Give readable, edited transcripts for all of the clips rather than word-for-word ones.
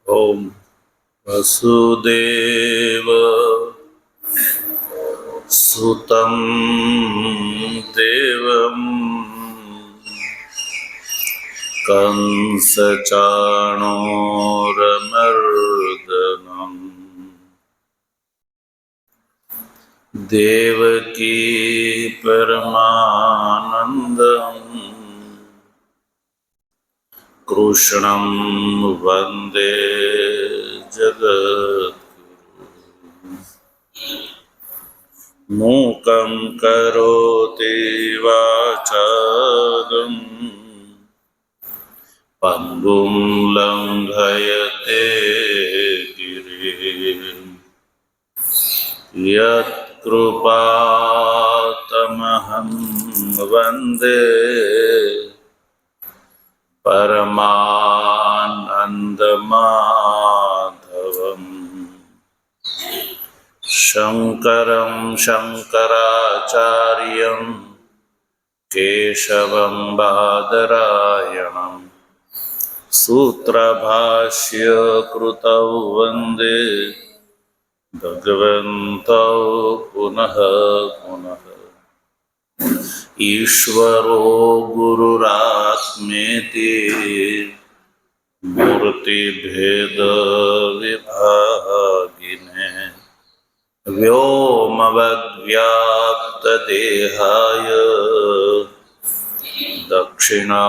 ॐ वसुदेव सुतं देवं कंसचाणूरमर्दनम् देवकी परमानन्दम् कृष्णं वन्दे जगद्गुरुम् मूकं करोति वाचालं पङ्गुं लङ्घयते गिरिं यत्कृपातमहं वन्दे परमानन्दमाधवम् शङ्करं शङ्कराचार्यं केशवं बादरायणं सूत्रभाष्यकृतौ वन्दे भगवन्तौ पुनः पुनः। ईश्वरो गुरुरात्मेति मूर्तिभेदविभागिने व्योमवद्व्याप्तदेहाय दक्षिणामूर्तये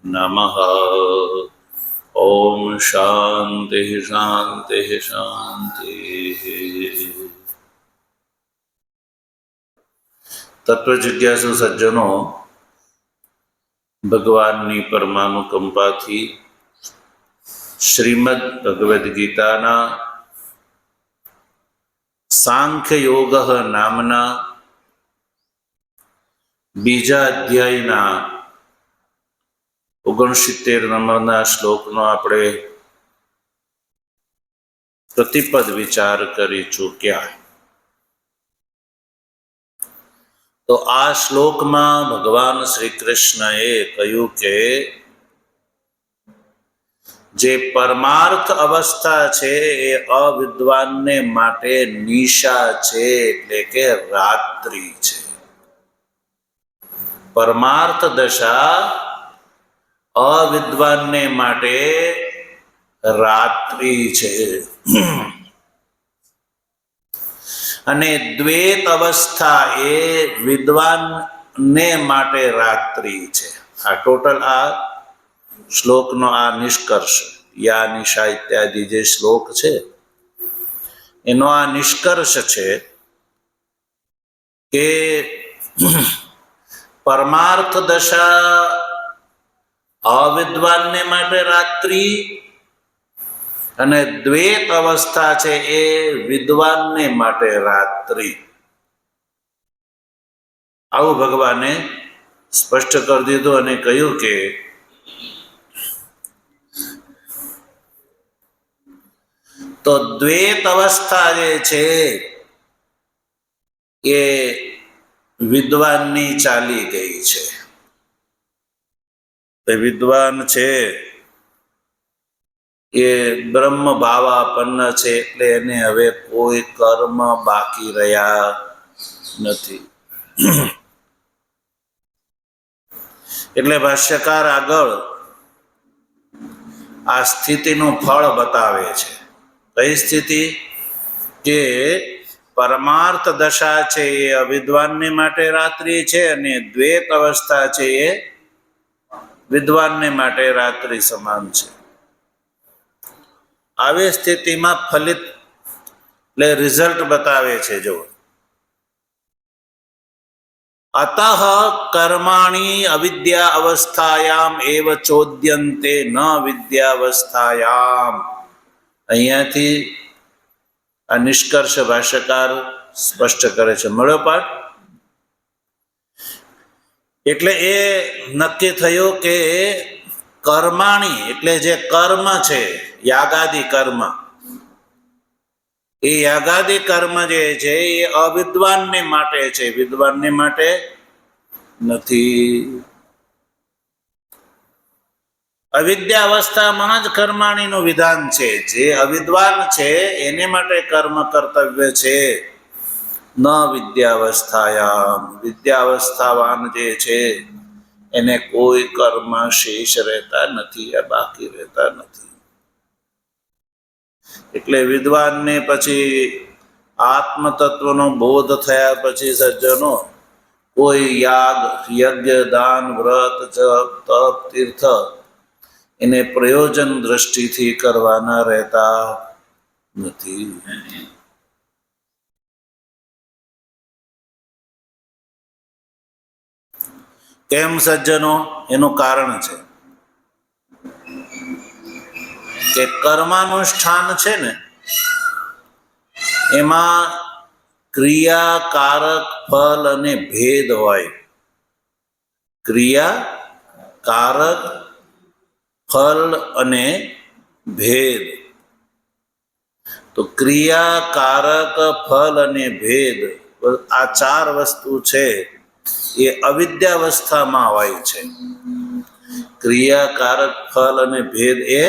नमः। ॐ शान्तिः शान्तिः शान्तिः। तत्व जिज्ञासु सज्जनो, भगवाननी परमानुकंपाथी श्रीमद् भगवद गीताना सांख्य योग नामना बीजा अध्यायना 69 नंबरना श्लोकनो આપણે પ્રતિપદ વિચાર કરી ચૂક્યા। તો આ શ્લોકમાં ભગવાન શ્રી કૃષ્ણએ કહ્યું કે જે પરમાર્થ અવસ્થા છે એ અવિદ્વાનને માટે નિશા છે, એટલે કે રાત્રિ છે। પરમાર્થ દશા અવિદ્વાનને માટે રાત્રિ છે અને દ્વૈત અવસ્થા એ વિદ્વાનને માટે રાત્રિ છે। આ ટોટલ આ શ્લોકનો આ નિષ્કર્ષ, યા નિશા ઇત્યાદિ જે શ્લોક છે એનો આ નિષ્કર્ષ છે કે પરમાર્થ દશા અવિદ્વાનને માટે રાત્રિ અને દ્વૈત અવસ્થા છે એ વિદ્વાનને માટે રાત્રિ। આવું ભગવાને સ્પષ્ટ કરી દીધું અને કહ્યું કે તો દ્વૈત અવસ્થા જે છે એ વિદ્વાનની ચાલી ગઈ છે। તે વિદ્વાન છે એ બ્રહ્મ ભાવાપન્ન છે, એટલે એને હવે કોઈ કર્મ બાકી રહ્યા નથી। એટલે ભાષ્યકાર આગળ આ સ્થિતિનું ફળ બતાવે છે। કઈ સ્થિતિ? કે પરમાર્થ દશા છે એ અવિદ્વાનને માટે રાત્રિ છે અને દ્વૈત અવસ્થા છે એ વિદ્વાનને માટે રાત્રિ સમાન છે। આવી સ્થિતિમાં ફલિત એટલે રિઝલ્ટ બતાવે છે। જો અતઃ કર્માણિ અવિદ્યા અવસ્થાયામ એવ ચોદ્યન્તે ન વિદ્યાવસ્થાયામ। અહીંયાથી આ નિષ્કર્ષ ભાષ્યકાર સ્પષ્ટ કરે છે। મળ્યો પાઠ? એટલે એ નક્કી થયું કે કર્માણી એટલે જે કર્મ છે, યાગાદિ કર્મ, એ યાગાદિ કર્મ જે છે એ અવિદ્વાનને માટે છે, વિદ્વાનને માટે નથી। અવિદ્યાવસ્થામાં જ કર્માણીનું વિધાન છે. જે અવિદ્વાન છે એને માટે કર્મ કર્તવ્ય છે. ન વિદ્યાવસ્થાયામ, વિદ્યાવસ્થાવાન જે છે એને કોઈ કર્મ શેષ રહેતા નથી, આ બાકી રહેતા નથી. એટલે વિદ્વાનને પછી આત્મ તત્વનો બોધ થયા પછી સજ્જનો કોઈ યજ્ઞ, દાન, વ્રત, જપ, તપ, તીર્થ એને પ્રયોજન દ્રષ્ટિથી કરવાના રહેતા નથી. કેમ સજ્જનો? એનું કારણ છે કે કર્માનુષ્ઠાન છે ને એમાં ક્રિયાકારક ફલ અને ભેદ હોય. ક્રિયાકારક ફલ અને ભેદ. તો ક્રિયાકારક ફલ અને ભેદ આ ચાર વસ્તુ છે એ અવિદ્યાવસ્થામાં હોય છે. ક્રિયાકારક ફલ અને ભેદ એ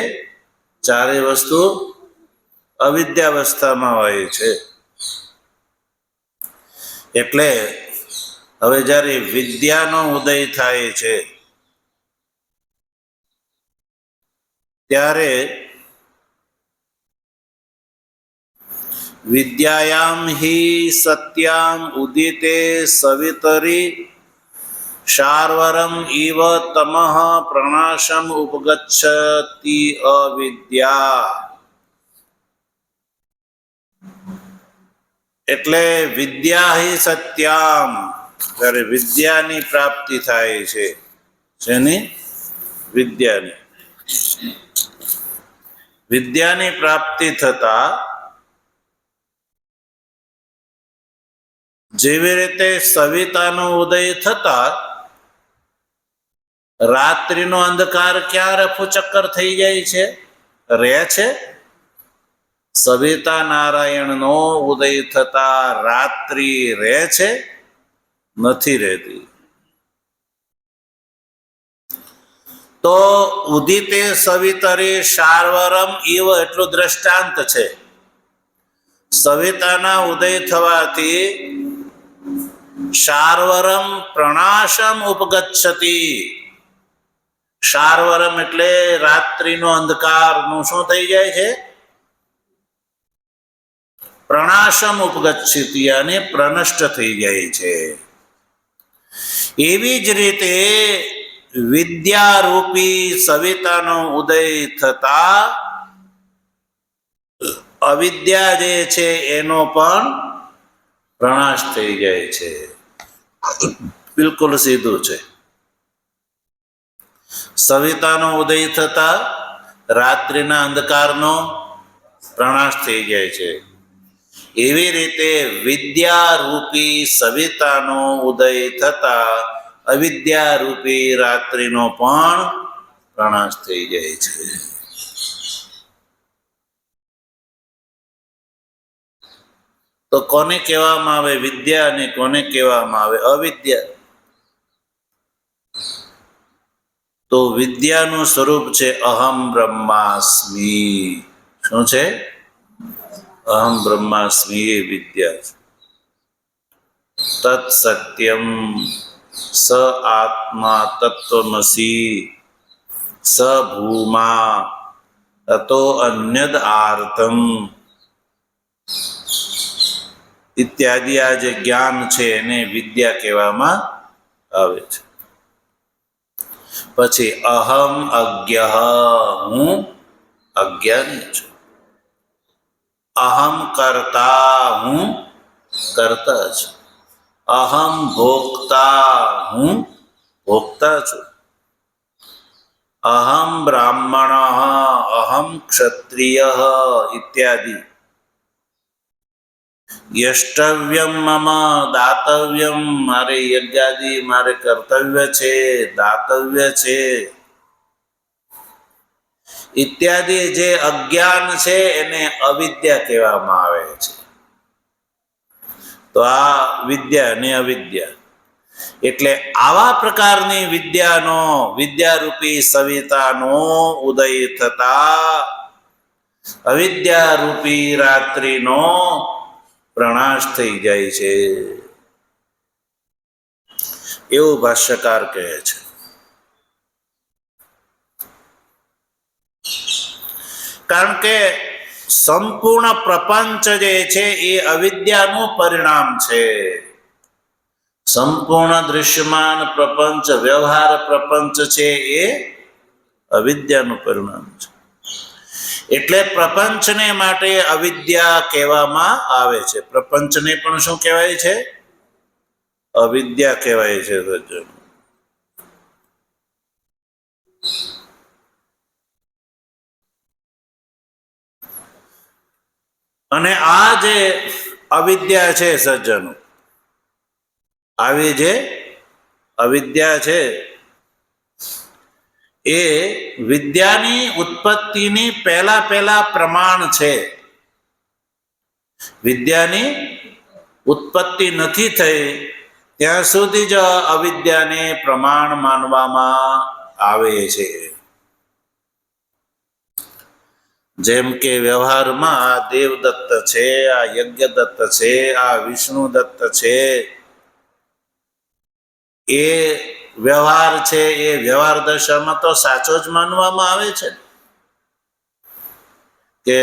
ચારેય વસ્તુ અવિદ્યાવસ્થામાં હોય છે. એટલે હવે જ્યારે વિદ્યાનો ઉદય થાય છે ત્યારે વિદ્યાયામ હિ સત્યામ ઉદિતે સવિતરી શાર્વરમ ઇવ તમઃ પ્રણાશમ ઉપગચ્છતિ અવિદ્યા. એટલે વિદ્યા હિ સત્યામ, જ્યારે વિદ્યાની પ્રાપ્તિ થાય છે. જેની? વિદ્યાની પ્રાપ્તિ થતા જેવી રીતે સવિતાનો ઉદય થતા રાત્રિનો અંધકાર ક્યાં રફુચક્કર થઈ જાય છે? રહે છે. સવિતા નારાયણનો ઉદય થતા રાત્રિ રહે છે? નથી રહેતી. તો ઉદિતે સવિતરે શાર્વરમ ઇવ એટલું દ્રષ્ટાંત છે. સવિતાના ઉદય થવાથી શાર્વરમ પ્રણાશમ ઉપગચ્છતિ. શાર્વરમ એટલે રાત્રિનો અંધકારનું શું થઈ જાય છે? પ્રણાશમ ઉપગચ્છતિ, અને પ્રનષ્ટ થઈ જાય છે. એવી જ રીતે વિદ્યારૂપી સવિતાનો ઉદય થતા અવિદ્યા જે છે એનો પણ પ્રણાશ થઈ જાય છે. બિલકુલ સીધું છે. સવિતાનો ઉદય થતા રાત્રિના અંધકારનો પ્રણાશ થઈ જાય છે. એવી રીતે વિદ્યારૂપી સવિતાનો ઉદય થતા અવિદ્યારૂપી રાત્રિનો પણ પ્રણાશ થઈ જાય છે. તો કોને કહેવામાં આવે વિદ્યા અને કોને કહેવામાં આવે અવિદ્યા? તો વિદ્યાનું સ્વરૂપ છે અહમ બ્રહ્માસ્મિ. શું છે? અહમ બ્રહ્માસ્મિ એ વિદ્યા. તત્ સત્યમ સ આત્મા તત્વમસી સ ભૂમા તતો અન્યદ આર્તમ ઇત્યાદિ આ જે જ્ઞાન છે એને વિદ્યા કહેવામાં આવે છે. પછી અહમ અજ્ઞ, હું અજ્ઞાની છું. અહમ કર્તા, હું કર્તા છું. અહમ ભોક્તા, હું ભોક્તા છું. અહમ બ્રાહ્મણ, અહમ ક્ષત્રિય ઇત્યાદિ. યષ્ટવ્યમ મમ દાતવ્યમ, મારે યજ્ઞાદિ મારે કર્તવ્ય છે, દાતવ્ય છે ઇત્યાદિ જે અજ્ઞાન છે એને અવિદ્યા કહેવામાં આવે છે. તો આ વિદ્યા અને અવિદ્યા. એટલે આવા પ્રકારની વિદ્યારૂપી સવિતાનો ઉદય થતા અવિદ્યારૂપી રાત્રિનો પ્રણાશ થઈ જાય છે એવું ભાષ્યકાર કહે છે. કારણ કે સંપૂર્ણ પ્રપંચ જે છે એ અવિદ્યાનું પરિણામ છે. સંપૂર્ણ દૃશ્યમાન પ્રપંચ, વ્યવહાર પ્રપંચ છે એ અવિદ્યાનું પરિણામ છે. એટલે પ્રપંચને માટે અવિદ્યા કહેવામાં આવે છે. પ્રપંચને પણ શું કહેવાય છે? અવિદ્યા કહેવાય છે. અને આ જે અવિદ્યા છે સજ્જનો, આવી જે અવિદ્યા છે એ વિદ્યાની ઉત્પત્તિની પહેલા પ્રમાણ છે. વિદ્યાની ઉત્પત્તિ નથી થઈ ત્યાં સુધી જ અવિદ્યાને પ્રમાણ માનવામાં આવે છે. જેમ કે વ્યવહારમાં આ દેવદત્ત છે, આ યજ્ઞદત્ત છે, આ વિષ્ણુદત્ત છે, એ વ્યવહાર છે એ વ્યવહાર દશામાં તો સાચો જ માનવામાં આવે છે કે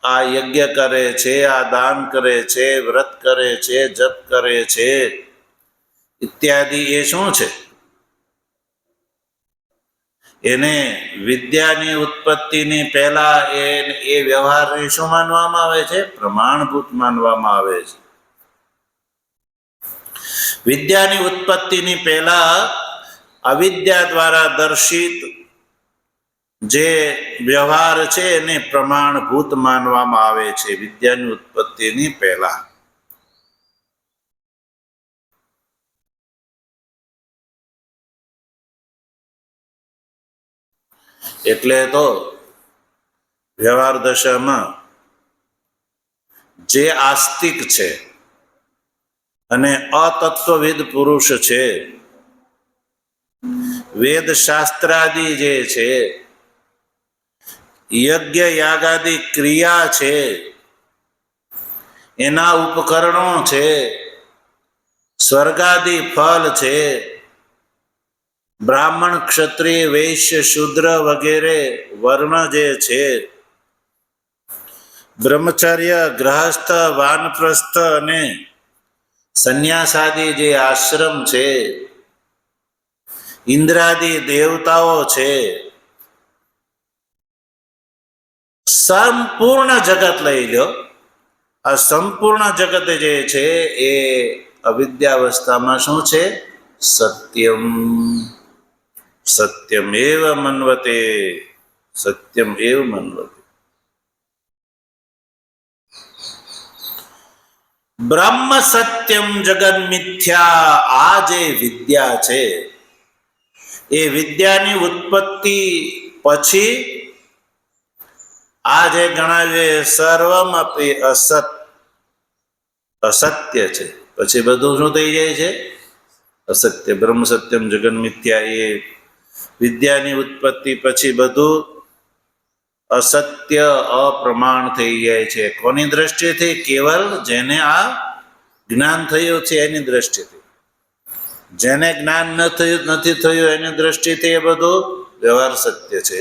આ યજ્ઞ કરે છે, આ દાન કરે છે, વ્રત કરે છે, જપ કરે છે ઇત્યાદિ. એ શું છે? એને વિદ્યાની ઉત્પત્તિની પહેલા એ વ્યવહારને શું માનવામાં આવે છે? પ્રમાણભૂત માનવામાં આવે છે. વિદ્યાની ઉત્પત્તિની પહેલા અવિદ્યા દ્વારા દર્શિત જે વ્યવહાર છે એને પ્રમાણભૂત માનવામાં આવે છે વિદ્યાની ઉત્પત્તિની પહેલા. એટલે તો વ્યવહાર દશામાં જે આસ્તિક છે અને અતત્વવિદ પુરુષ છે, વેદ શાસ્ત્રાદિ જે છે, યજ્ઞ યાગાદિ ક્રિયા છે, એના ઉપકરણો છે, સ્વર્ગાદિ ફળ છે, બ્રાહ્મણ, ક્ષત્રિય, વૈશ્ય, શૂદ્ર વગેરે વર્ણ જે છે, બ્રહ્મચર્ય, ગ્રહસ્થ, વાનપ્રસ્થ અને સંન્યાસાદિ જે આશ્રમ છે, ઇન્દ્રાદિ દેવતાઓ છે, સંપૂર્ણ જગત લઈ લો. આ સંપૂર્ણ જગત જે છે એ અવિદ્યાવસ્થામાં શું છે? સત્યમ. સત્યમેવ મન્વતે. સત્યમ એવ મન્વતે. બ્રહ્મ સત્યમ જગન મિથ્યા. આ જે વિદ્યા છે એ વિદ્યાની ઉત્પત્તિ પછી આ જે ગણાવે સર્વમ અપી અસત, અસત્ય છે. પછી બધું શું થઈ જાય છે? અસત્ય. બ્રહ્મ સત્યમ જગન મિથ્યા એ વિદ્યાની ઉત્પત્તિ પછી બધું અસત્ય, અપ્રમાણ થઈ જાય છે. કોની દ્રષ્ટિથી? કેવલ જેને આ જ્ઞાન થયું છે એની દ્રષ્ટિથી. જેને જ્ઞાન નથી થયું એની દ્રષ્ટિથી એ બધું વ્યવહાર સત્ય છે.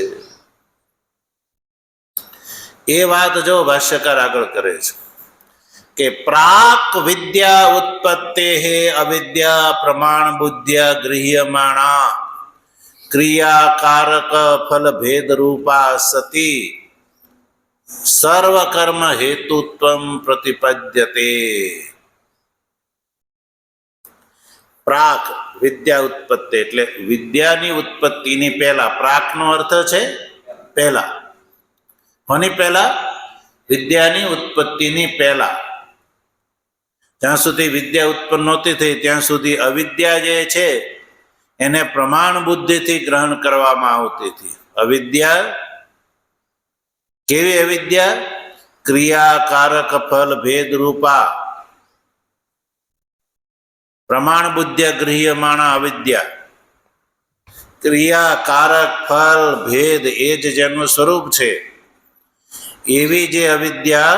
એ વાત જો ભાષ્યકાર આગળ કરે છે કે પ્રાક વિદ્યા ઉત્પત્તે અવિદ્યા પ્રમાણ બુદ્ધ્યા ગૃહ્યમાણા ક્રિયાકારક ફલ ભેદ રૂપા સતી સર્વકર્મ હેતુત્વમ પ્રતિપદ્યતે. પ્રાક વિદ્યા ઉત્પત્તિ એટલે વિદ્યાની ઉત્પત્તિની પહેલા. પ્રાકનો અર્થ છે પહેલા. કોની પહેલા? વિદ્યાની ઉત્પત્તિની પહેલા. જ્યાં સુધી વિદ્યા ઉત્પન્ન નહોતી થઈ ત્યાં સુધી અવિદ્યા જે છે એને પ્રમાણ બુદ્ધિથી ગ્રહણ કરવામાં આવતી હતી. અવિદ્યા કેવી અવિદ્યા? ક્રિયાકારક ફલ ભેદ રૂપા. પ્રમાણ બુદ્ધિ ગૃહ્યમાણા અવિદ્યા, ક્રિયા કારક ફલ ભેદ એ જ જેનું સ્વરૂપ છે એવી જે અવિદ્યા,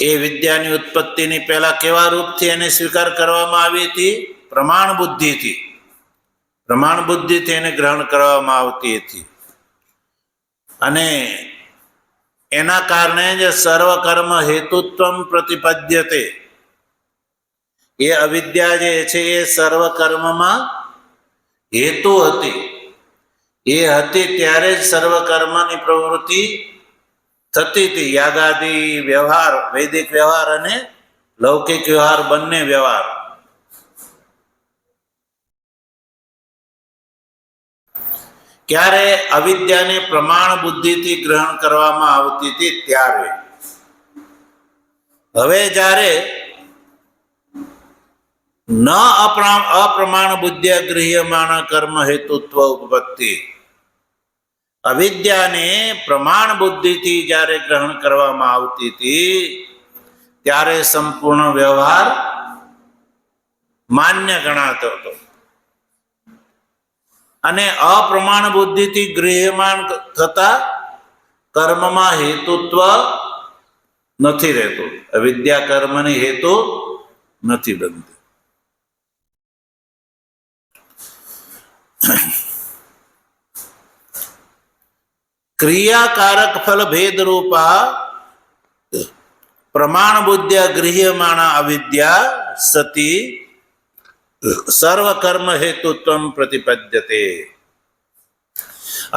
એ વિદ્યાની ઉત્પત્તિની પહેલા કેવા રૂપથી એને સ્વીકાર કરવામાં આવી હતી? પ્રમાણ બુદ્ધિથી. પ્રમાણ બુદ્ધિથી એને ગ્રહણ કરવામાં આવતી હતી અને એના કારણે જ સર્વકર્મ હેતુત્વમ પ્રતિપદ્યતે, એ અવિદ્યા જે છે એ સર્વકર્મમાં હેતુ હતી. એ હતી ત્યારે જ સર્વકર્મની પ્રવૃત્તિ થતી હતી. યાગાદી વ્યવહાર, વૈદિક વ્યવહાર અને લૌકિક વ્યવહાર બંને વ્યવહાર. ક્યારે? અવિદ્યાને પ્રમાણ બુદ્ધિથી ગ્રહણ કરવામાં આવતી હતી ત્યારે. હવે જ્યારે ન અપ્રમાણ બુદ્ધિ ગૃહ્યમાણ કર્મ હેતુત્વ ઉપપત્તિ, અવિદ્યાને પ્રમાણ બુદ્ધિથી જ્યારે ગ્રહણ કરવામાં આવતી હતી ત્યારે સંપૂર્ણ વ્યવહાર માન્ય ગણાતો હતો અને અપ્રમાણ બુદ્ધિથી ગૃહ્યમાન થતા કર્મમાં હેતુત્વ નથી રહેતું. અવિદ્યા કર્મની હેતુ નથી બનતી. ક્રિયાકારક ફલ ભેદ રૂપા પ્રમાણ બુદ્ધિ ગૃહ્યમાણા અવિદ્યા સતી સર્વકર્મ હેતુત્વમ પ્રતિપદ્યતે.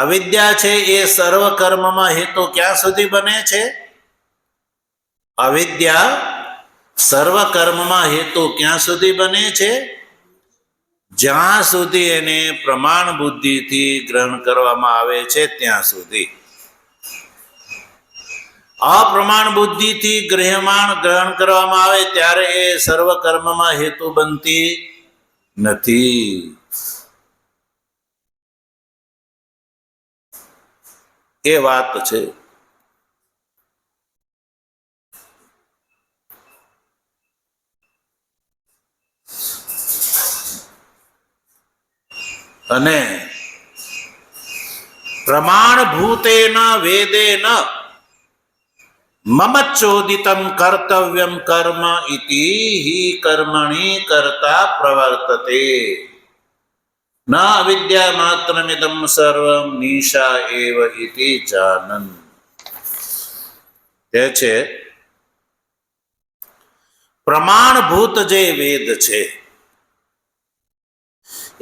અવિદ્યા છે એ સર્વકર્મમાં હેતુ ક્યાં સુધી બને છે? અવિદ્યા સર્વકર્મમાં હેતુ ક્યાં સુધી બને છે? જ્યાં સુધી એને પ્રમાણ બુદ્ધિથી ગ્રહણ કરવામાં આવે છે ત્યાં સુધી. અપ્રમાણ બુદ્ધિથી ગ્રહણ કરવામાં આવે ત્યારે એ સર્વકર્મમાં હેતુ બનતી નથી. એ વાત છે. અને પ્રમાણભૂતેન વેદેન મમચ્ચોદિતમ કર્તવ્યમ કર્મ ઇતિ હિ કર્મણિ કર્તા પ્રવર્તતે. ન અવિદ્યા માત્રમિદમ સર્વમ નિશા એવ ઇતિ જાનન. તે છે પ્રમાણભૂત જે વેદ છે,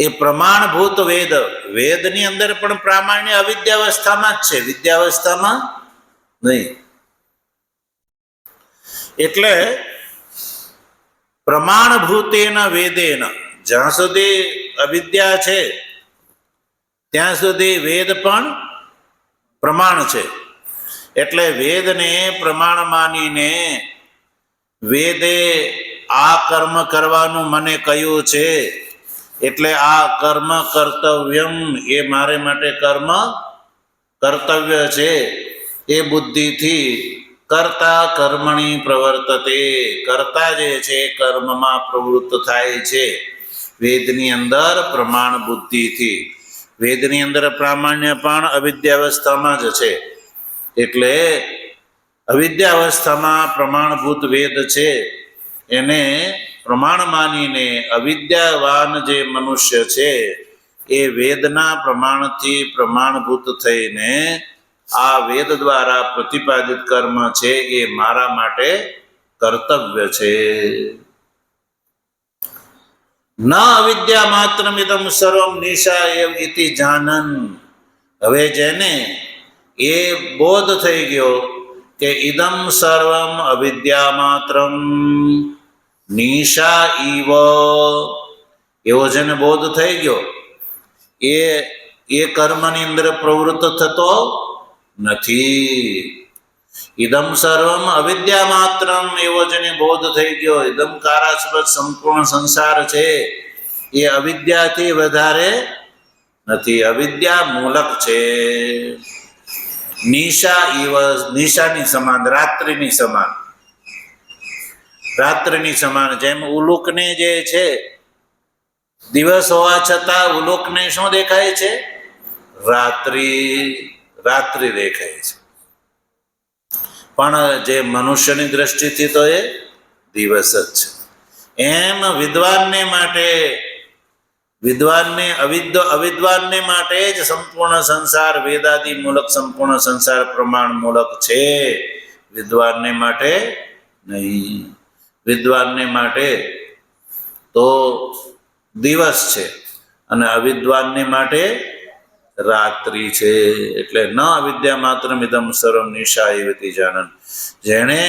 એ પ્રમાણભૂત વેદ, વેદની અંદર પણ પ્રામાણ્ય અવિદ્યાવસ્થામાં જ છે, વિદ્યાવસ્થામાં નહીં. એટલે પ્રમાણભૂતેન વેદેન, જ્યાં સુધી અવિદ્યા છે ત્યાં સુધી વેદ પણ પ્રમાણ છે. એટલે વેદને પ્રમાણ માનીને વેદે આ કર્મ કરવાનું મને કહ્યું છે એટલે આ કર્મ કર્તવ્યમ, એ મારે માટે કર્મ કર્તવ્ય છે, એ બુદ્ધિથી કર્તા કર્મણી પ્રવર્તતે, કર્તા જે છે કર્મમાં પ્રવૃત્ત થાય છે વેદની અંદર પ્રમાણ બુદ્ધિથી. વેદની અંદર પ્રામાણ્ય પણ અવિદ્યાવસ્થામાં જ છે. એટલે અવિદ્યાવસ્થામાં પ્રમાણભૂત વેદ છે એને પ્રમાણ માનીને અવિદ્યાવાન જે મનુષ્ય છે એ વેદના પ્રમાણથી પ્રમાણભૂત થઈને આ વેદ દ્વારા પ્રતિપાદિત કર્મ છે એ મારા માટે કર્તવ્ય છે. ન અવિદ્યા માત્રમિદમ સર્વમ નિશા એવ ઇતિ જાનન. હવે જેને એ બોધ થઈ ગયો કે ઇદમ સર્વમ અવિદ્યા માત્રમ નિશા ઇવ, એવો જેને બોધ થઈ ગયો એ કર્મની અંદર પ્રવૃત્ત થતો નથી. ઇદમ સર્વમ અવિદ્યા માત્રમ, એવો જેને બોધ થઈ ગયો ઇદમ કારાસ્પદ સંપૂર્ણ સંસાર છે એ અવિદ્યાથી વધારે નથી, અવિદ્યા મૂલક છે. નિશા ઇવ, નિશાની સમાન, રાત્રિની સમાન. રાત્રિની સમાન. જેમ ઉલુકને જે છે, દિવસ હોવા છતાં ઉલુકને શું દેખાય છે? રાત્રિ દેખાય છે. પણ જે મનુષ્યની દ્રષ્ટિથી તો એ દિવસ જ છે. એમ વિદ્વાનને માટે જ સંપૂર્ણ સંસાર વેદાદિ મૂલક સંપૂર્ણ સંસાર પ્રમાણ મૂલક છે. વિદ્વાનને માટે નહીં. વિદ્વાનને માટે તો દિવસ છે અને અવિદ્વાનને માટે રાત્રિ છે. એટલે ન અવિદ્યા માત્ર ઇદમ સર્વમ નિશા એવતી જાનન. જેણે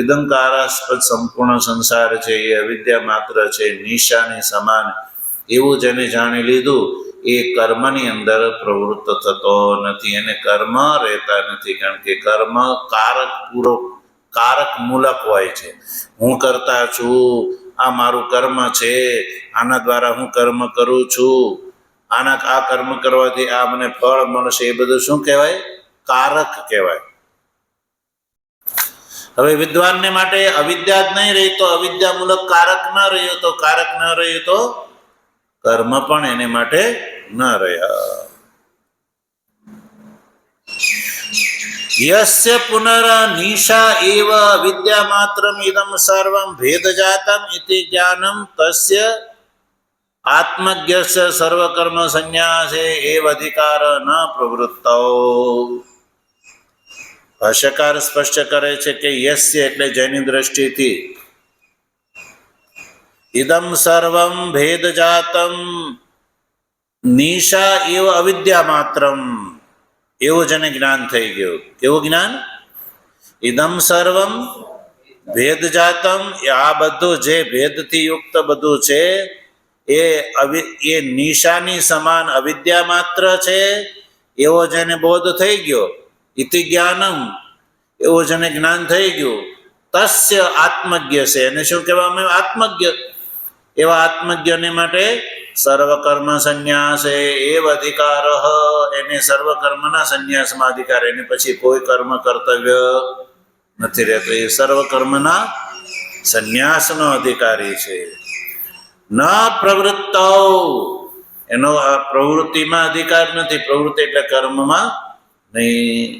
ઇદંકારાસ્પદ સંપૂર્ણ સંસાર છે એ અવિદ્યા માત્ર છે, નિશાની સમાન, એવું જેને જાણી લીધું એ કર્મની અંદર પ્રવૃત્ત થતો નથી. એને કર્મ રહેતા નથી. કારણ કે કર્મ કારક મૂલક હોય છે. હું કરતા છું, આ મારું કર્મ છે, આના દ્વારા હું કર્મ કરું છું, આ કર્મ કરવાથી આ મને ફળ મળશે, એ બધું શું કહેવાય? કારક કહેવાય. હવે વિદ્વાનને માટે અવિદ્યા જ નહીં રહી તો અવિદ્યા મૂલક કારક ન રહ્યો તો કારક ન રહ્યું તો કર્મ પણ એને માટે ન રહ્યા. યસ્ય પુનરનિશા એવ અવિદ્યા માત્રમ ઇદમ સર્વમ ભેદજાતમ ઇતિ જ્ઞાનમ તસ્ય આત્મજ્ઞસ્ય સર્વકર્મ સંન્યાસે એવ અધિકાર ન પ્રવૃત્તો. ભાષ્યકાર સ્પષ્ટ કરે છે કે યસ્ય એટલે જેની દ્રષ્ટિથી ઇદમ સર્વમ ભેદજાતમ નિશા એવ અવિદ્યા માત્રમ, એવું જેને જ્ઞાન થઈ ગયું. કેવું જ્ઞાન? ઇદમ સર્વમ ભેદજાતમ, આ બધું જે ભેદથી યુક્ત બધું છે એ નિશાની સમાન અવિદ્યા માત્ર છે, એવો જેને બોધ થઈ ગયો. ઇતિ જ્ઞાનમ, એવું જેને જ્ઞાન થઈ ગયું. તસ્ય આત્મજ્ઞ છે, એને શું કહેવામાં? આત્મજ્ઞ. એવા આત્મજ્ઞને માટે સર્વકર્મ સંન્યાસ એવ અધિકાર, એને સર્વકર્મના સંન્યાસમાં અધિકાર. એને પછી કોઈ કર્મ કર્તવ્ય નથી રહેતો. એ સર્વકર્મના સંન્યાસનો અધિકારી છે. ન પ્રવૃત્તો, એનો પ્રવૃત્તિમાં અધિકાર નથી. પ્રવૃત્તિ એટલે કર્મમાં નહીં.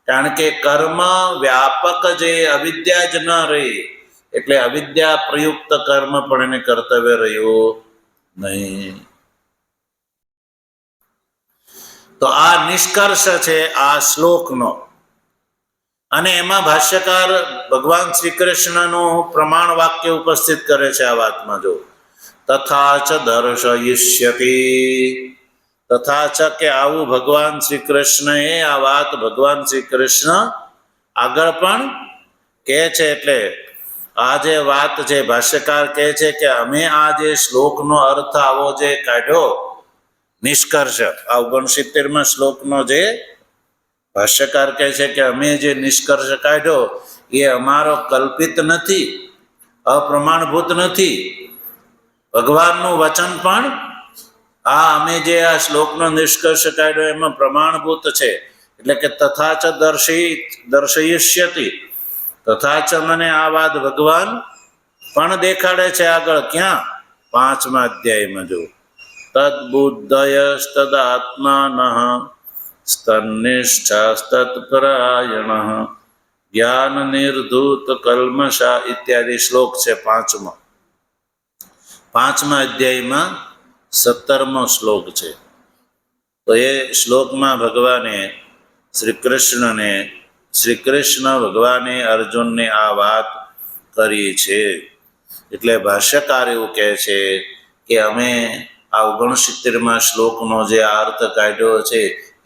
કારણ કે કર્મ વ્યાપક જે અવિદ્યા જ ન રહી, એટલે અવિદ્યા પ્રયુક્ત કર્મ પણ એને કર્તવ્ય રહ્યું નહીં. તો આ નિષ્કર્ષ છે આ શ્લોકનો. અને એમાં ભાષ્યકાર ભગવાન શ્રી કૃષ્ણનું પ્રમાણ વાક્ય ઉપસ્થિત કરે છે આ વાતમાં. જો તથા ચ દર્શયિષ્યતિ, તથા ચ કે આવું ભગવાન શ્રી કૃષ્ણએ આ વાત ભગવાન શ્રી કૃષ્ણ આગળ પણ કહે છે. એટલે આ જે વાત છે ભાષ્યકાર કહે છે કે અમે આ જે શ્લોકનો અર્થ આવો જે કાઢ્યો, નિષ્કર્ષ આ 69માં શ્લોકનો જે ભાષ્યકાર કહે છે કે અમે જે નિષ્કર્ષ કાઢ્યો એ અમારો કલ્પિત નથી, અપ્રમાણભૂત નથી. ભગવાનનું વચન પણ આ અમે જે આ શ્લોકનો નિષ્કર્ષ કાઢ્યો એમાં પ્રમાણભૂત છે. એટલે કે તથા ચ દર્શયિષ્યતિ, તથા ચ મને આ વાત ભગવાન પણ દેખાડે છે આગળ. ક્યાં? 5મા અધ્યાયમાં. જો તદ્બુદ્ધયસ્તદાત્માનઃ સ્તન્નિષ્ઠાસ્તત્પરાયણ જ્ઞાન નિર્ધૂત કલ્મષા ઇત્યાદિ શ્લોક છે 5મા અધ્યાયમાં 17મો શ્લોક છે. તો એ શ્લોકમાં ભગવાને શ્રી કૃષ્ણ ભગવાને અર્જુનને આ વાત કરી છે. એટલે ભાષ્યકાર એવું કહે છે કે અમે આ 69માં શ્લોકનો જે અર્થ કાઢ્યો છે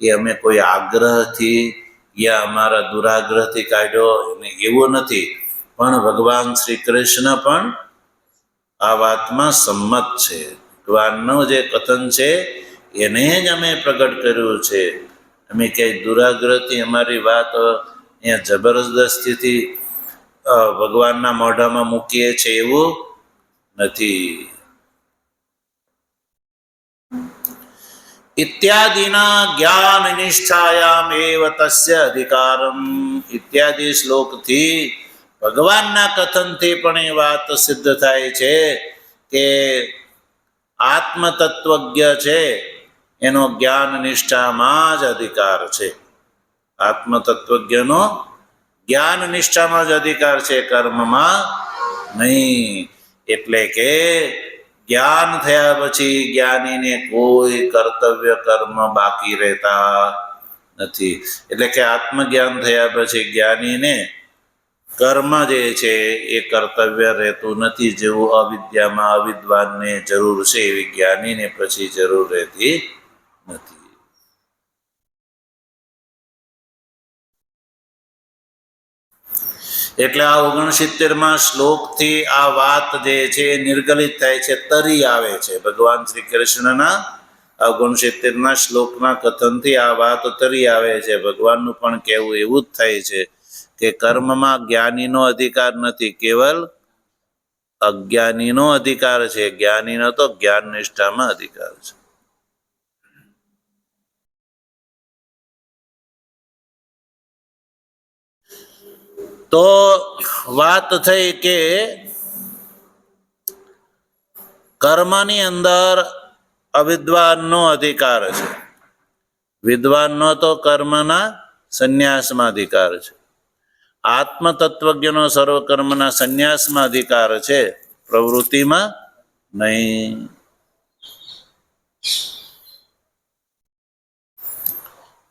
એ અમે કોઈ આગ્રહથી યા અમારા દુરાગ્રહથી કાઢ્યો એવો નથી, પણ ભગવાન શ્રી કૃષ્ણ પણ આ વાતમાં સંમત છે. ભગવાનનું જે કથન છે એને જ અમે પ્રગટ કર્યું છે. અમે ક્યાંય દુરાગ્રહથી અમારી વાત અહીંયા જબરદસ્તીથી ભગવાનના મોઢામાં મૂકીએ છીએ એવું નથી. ઇત્યાદિના જ્ઞાન નિષ્ઠાયામ એવ તસ્ય અધિકારમ, ઇત્યાદિ શ્લોકથી ભગવાનના કથનથી પણ એ વાત સિદ્ધ થાય છે કે આત્મતત્વજ્ઞ છે એનો જ્ઞાન નિષ્ઠામાં જ અધિકાર છે. આત્મતત્વજ્ઞનો જ્ઞાન નિષ્ઠામાં જ અધિકાર છે, કર્મમાં નહીં. એટલે કે જ્ઞાન થયા પછી જ્ઞાનીને કોઈ કર્તવ્ય કર્મ બાકી રહેતા નથી. એટલે કે આત્મજ્ઞાન થયા પછી જ્ઞાનીને કર્મ જે છે એ કર્તવ્ય રહેતું નથી. જેવું અવિદ્યામાં અવિદ્વાનને જરૂર છે એવી જ્ઞાનીને પછી જરૂર રહેતી નથી. એટલે આ 69માં શ્લોકથી આ વાત જે છે એ નિર્ગલિત થાય છે, તરી આવે છે. ભગવાન શ્રી કૃષ્ણના 69ના શ્લોકના કથનથી આ વાત તરી આવે છે. ભગવાનનું પણ કહેવું એવું જ થાય છે કે કર્મમાં જ્ઞાનીનો અધિકાર નથી, કેવલ અજ્ઞાનીનો અધિકાર છે. જ્ઞાનીનો તો જ્ઞાન નિષ્ઠામાં અધિકાર છે. તો વાત થઈ કે કર્મની અંદર અવિદ્વાનનો અધિકાર છે, વિદ્વાનનો તો કર્મના સંન્યાસમાં અધિકાર છે. આત્મતત્વજ્ઞનો સર્વ કર્મના સંન્યાસમાં અધિકાર છે, પ્રવૃત્તિમાં નહીં.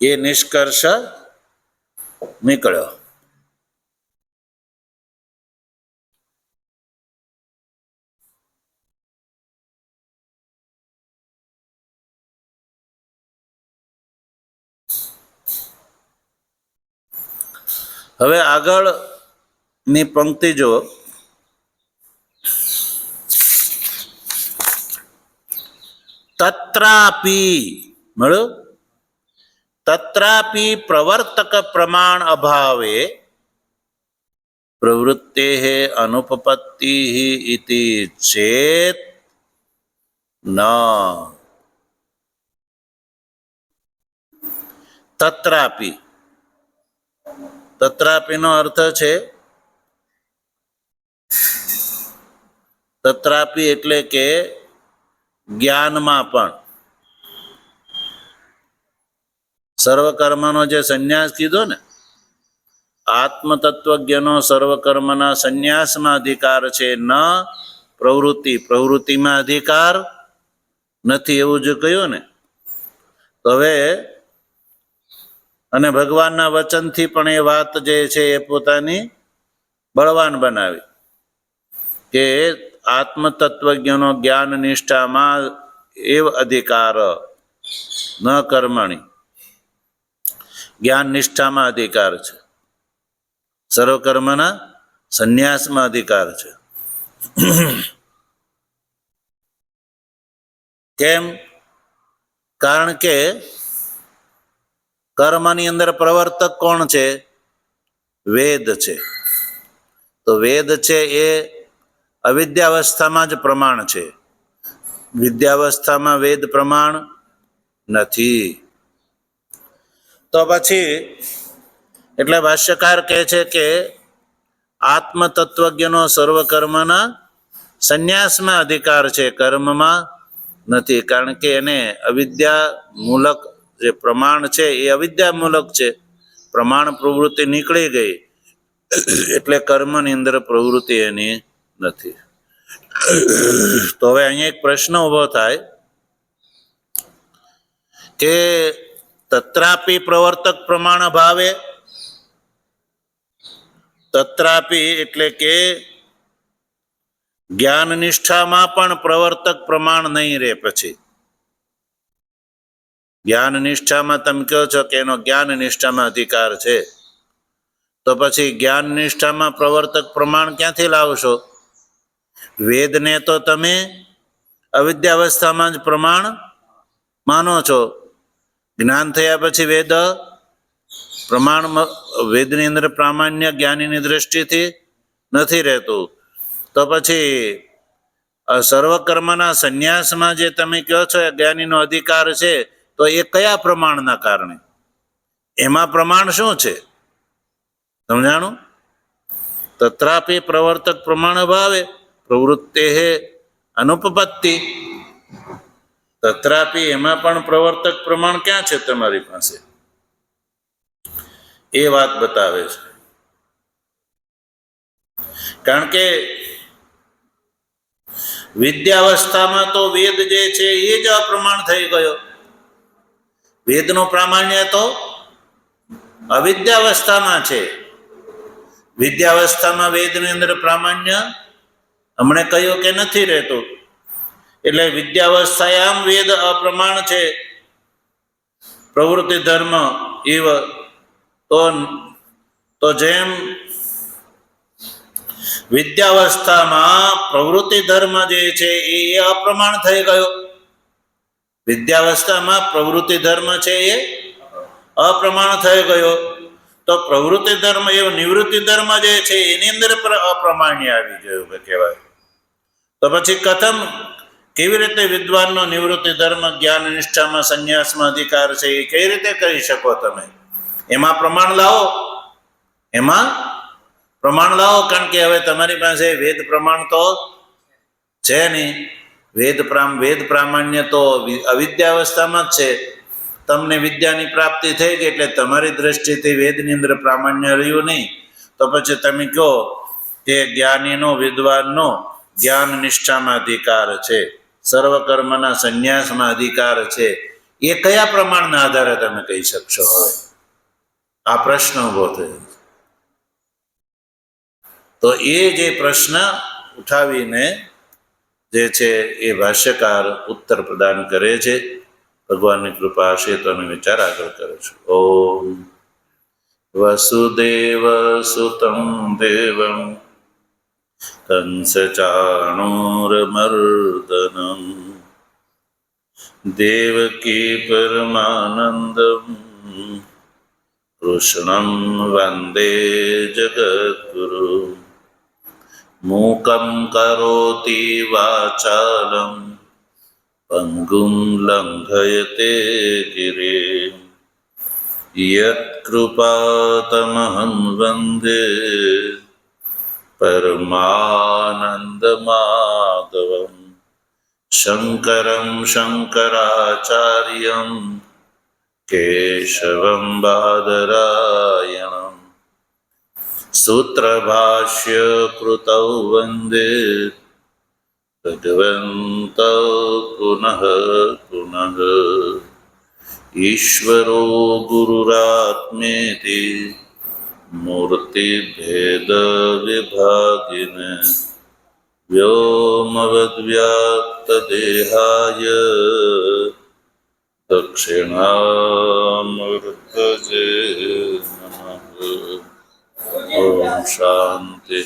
એ નિષ્કર્ષ નીકળ્યો. હવે આગળની પંક્તિ જો, તત્રાપી મળ્યું, તત્રાપી પ્રવર્તક પ્રમાણ અભાવે પ્રવૃત્તે અનુપપત્તિ ઇતિ ચેત ન. તત્રાપી, તત્રાપીનો અર્થ છે, તત્રાપી એટલે કે જ્ઞાનમાં પણ સર્વકર્મનો જે સંન્યાસ કીધો ને, આત્મતત્વજ્ઞનો સર્વકર્મના સંન્યાસમાં અધિકાર છે, ન પ્રવૃત્તિ, પ્રવૃત્તિમાં અધિકાર નથી, એવું જો કહ્યું ને. તો હવે અને ભગવાનના વચનથી પણ એ વાત જે છે એ પોતાની બળવાન બનાવી કે આત્મતત્વજ્ઞનો જ્ઞાન નિષ્ઠામાં એવ અધિકાર, ન કર્મણી. જ્ઞાન નિષ્ઠામાં અધિકાર છે, સર્વકર્મના સંન્યાસમાં અધિકાર છે. કેમ? કારણ કે કર્મની અંદર પ્રવર્તક કોણ છે? વેદ છે. તો વેદ છે એ અવિદ્યાવસ્થામાં જ પ્રમાણ છે, વિદ્યાવસ્થામાં વેદ પ્રમાણ નથી. તો પછી એટલે ભાષ્યકાર કહે છે કે આત્મતત્વજ્ઞનો સર્વકર્મના સંન્યાસમાં અધિકાર છે, કર્મમાં નથી. કારણ કે એને અવિદ્યા મૂલક જે પ્રમાણ છે એ અવિદ્યા મૂલક છે. પ્રમાણ પ્રવૃત્તિ નીકળી ગઈ એટલે કર્મની અંદર પ્રવૃત્તિ એની નથી. તો હવે અહીંયા એક પ્રશ્ન ઉભો થાય કે તત્રાપી પ્રવર્તક પ્રમાણ ભાવે, તત્રાપી એટલે કે જ્ઞાન નિષ્ઠામાં પણ પ્રવર્તક પ્રમાણ નહીં રહે. પછી જ્ઞાન નિષ્ઠામાં તમે કહો છો કે એનો જ્ઞાન નિષ્ઠામાં અધિકાર છે, તો પછી જ્ઞાન નિષ્ઠામાં પ્રવર્તક પ્રમાણ ક્યાંથી લાવશો? વેદને તો તમે અવિદ્યાવસ્થામાં જ પ્રમાણ માનો છો. જ્ઞાન થયા પછી વેદ પ્રમાણ, વેદની અંદર પ્રામાણ્ય જ્ઞાનીની દ્રષ્ટિથી નથી રહેતું. તો પછી સર્વકર્મના સંન્યાસમાં જે તમે કહો છો એ જ્ઞાનીનો અધિકાર છે, તો એ કયા પ્રમાણના કારણે? એમાં પ્રમાણ શું છે? સમજાણું? તત્રાપી પ્રવર્તક પ્રમાણ ભાવે પ્રવૃત્તે અનુપપત્તિ. તત્રાપી એમાં પણ પ્રવર્તક પ્રમાણ ક્યાં છે તમારી પાસે, એ વાત બતાવે છે. કારણ કે વિદ્યાવસ્થામાં તો વેદ જે છે એ જ અપ્રમાણ થઈ ગયો. વેદનું પ્રામાણ્ય તો અવિદ્યાવસ્થામાં છે. વિદ્યાવસ્થામાં વેદની અંદર પ્રામાણ્ય હમણે કહ્યું કે નથી રહેતું. એટલે વિદ્યાવસ્થાયામ વેદ અપ્રમાણ છે. પ્રવૃત્તિ ધર્મ એવ તો જેમ વિદ્યાવસ્થામાં પ્રવૃત્તિ ધર્મ જે છે એ અપ્રમાણ થઈ ગયો. વિદ્યાવસ્થામાં પ્રવૃત્તિ ધર્મ છે એ અપ્રમાણ થઈ ગયો. તો પ્રવૃત્તિ ધર્મ એ નિવૃત્તિ ધર્મ જે છે એની અંદર અપ્રમાણ્ય આવી ગયું કહેવાય. તો પછી કથમ કેવી રીતે વિદ્વાનનો નિવૃત્તિ ધર્મ જ્ઞાન નિષ્ઠામાં સંન્યાસમાં અધિકાર છે એ કઈ રીતે કરી શકો તમે? એમાં પ્રમાણ લાવો, એમાં પ્રમાણ લાવો. કારણ કે હવે તમારી પાસે વેદ પ્રમાણ તો છે નહીં. વેદ પ્રામાણ્ય તો અવિદ્યાવસ્થામાં જ છે. તમને વિદ્યાની પ્રાપ્તિ થઈ ગઈ એટલે તમારી દ્રષ્ટિથી વેદની અંદર પ્રામાણ્ય રહ્યું નહીં. તો પછી તમે કહો કે જ્ઞાનીનો વિદ્વાનનો જ્ઞાન નિષ્ઠામાં અધિકાર છે, સર્વકર્મના સંન્યાસમાં અધિકાર છે, એ કયા પ્રમાણના આધારે તમે કહી શકશો? હવે આ પ્રશ્ન ઉભો થયો. તો એ જે પ્રશ્ન ઉઠાવીને જે છે એ ભાષ્યકાર ઉત્તર પ્રદાન કરે છે. ભગવાનની કૃપા હશે તો એનો વિચાર આગળ કરે છે. ઓમ વસુદેવ સુતં દેવં કંસચાણૂરમર્દનમ દેવકી પરમાનંદમ કૃષ્ણં વંદે જગદ્ગુરુ. મૂકં કરોતિ વાચાલં પંગું લંઘયતે ગિરિં યત્કૃપાતમહં વંદે પરમાનંદમાધવં. શંકરં શંકરાચાર્યં કેશવં બાદરાયણં. સૂત્રભાષ્ય કૃતૌ વંદે ભગવन्तૌ પુનઃ પુનઃ. ઈશ્વરો ગુરુરાત્મેતિ મૂર્તિભેદ વિભાગિને વ્યોમવદ્વ્યાપ્તદેહાય દક્ષિણામૂર્તયે નમઃ. ઓમ શાંતિ.